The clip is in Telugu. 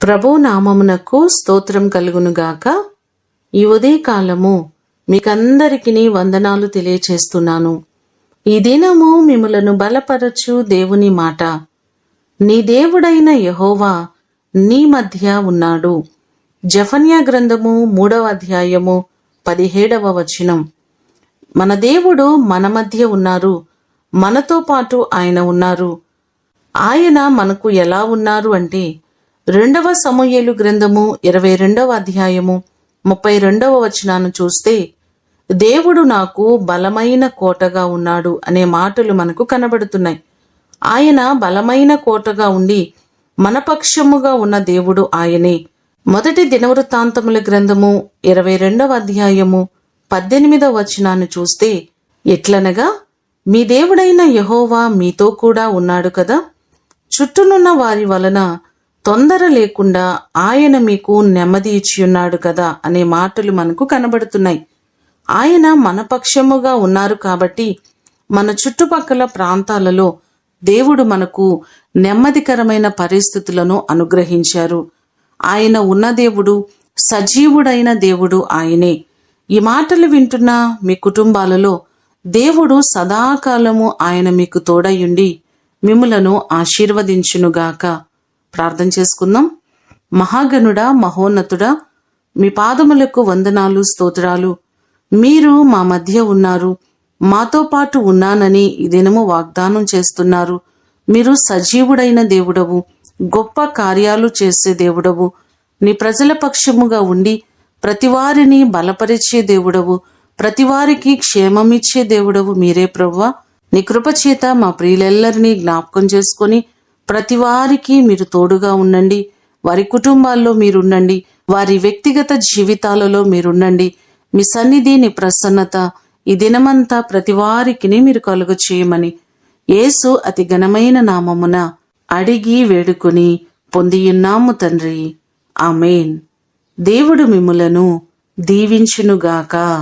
ప్రభు నామమునకు స్తోత్రం కలుగునుగాక. ఈ ఉదయకాలము మీకందరికీ వందనాలు తెలియచేస్తున్నాను. ఈ దినము మిమ్ములను బలపరచు దేవుని మాట. నీ దేవుడైన యెహోవా నీ మధ్య ఉన్నాడు. జెఫన్యా గ్రంథము 3వ అధ్యాయము 17వ వచనం. మన దేవుడు మన మధ్య ఉన్నారు. మనతో పాటు ఆయన ఉన్నారు. ఆయన మనకు ఎలా ఉన్నారు అంటే 2వ సమూయేలు గ్రంథము 22వ అధ్యాయము 32వ వచనాన్ని చూస్తే దేవుడు నాకు బలమైన కోటగా ఉన్నాడు అనే మాటలు మనకు కనబడుతున్నాయి. ఆయన బలమైన కోటగా ఉండి మన పక్షముగా ఉన్న దేవుడు ఆయనే. మొదటి దినవృత్తాంతముల గ్రంథము 22వ అధ్యాయము 18వ వచనాన్ని చూస్తే ఎట్లనగా, మీ దేవుడైన యెహోవా మీతో కూడా ఉన్నాడు కదా, చుట్టూనున్న వారి వలన తొందర లేకుండా ఆయన మీకు నెమ్మది ఇచ్చియున్నాడు కదా అనే మాటలు మనకు కనబడుతున్నాయి. ఆయన మన పక్షముగా ఉన్నారు కాబట్టి మన చుట్టుపక్కల ప్రాంతాలలో దేవుడు మనకు నెమ్మదికరమైన పరిస్థితులను అనుగ్రహించారు. ఆయన ఉన్న దేవుడు, సజీవుడైన దేవుడు ఆయనే. ఈ మాటలు వింటున్న మీ కుటుంబాలలో దేవుడు సదాకాలము ఆయన మీకు తోడయుండి మిమ్ములను ఆశీర్వదించునుగాక. ప్రార్థన చేసుకుందాం. మహాగణుడా, మహోన్నతుడా, మీ పాదములకు వందనాలు, స్తోత్రాలు. మీరు మా మధ్య ఉన్నారు, మాతో పాటు ఉన్నానని ఈ దినము వాగ్దానం చేస్తున్నారు. మీరు సజీవుడైన దేవుడవు, గొప్ప కార్యాలు చేసే దేవుడవు. నీ ప్రజల పక్షముగా ఉండి ప్రతివారిని బలపరిచే దేవుడవు, ప్రతివారికి క్షేమమిచ్చే దేవుడవు మీరే ప్రభువా. నీ కృపచేత మా ప్రియులెల్లరినీ జ్ఞాపకం చేసుకొని ప్రతివారికి మీరు తోడుగా ఉండండి. వారి కుటుంబాల్లో మీరుండండి, వారి వ్యక్తిగత జీవితాలలో మీరుండండి. మీ సన్నిధి, నీ ప్రసన్నత ఈ దినమంతా ప్రతివారికి మీరు కలుగ చేయమని యేసు అతి ఘనమైన నామమున అడిగి వేడుకొని పొందియున్నాము తండ్రి. ఆమేన్. దేవుడు మిమ్ములను దీవించునుగాక.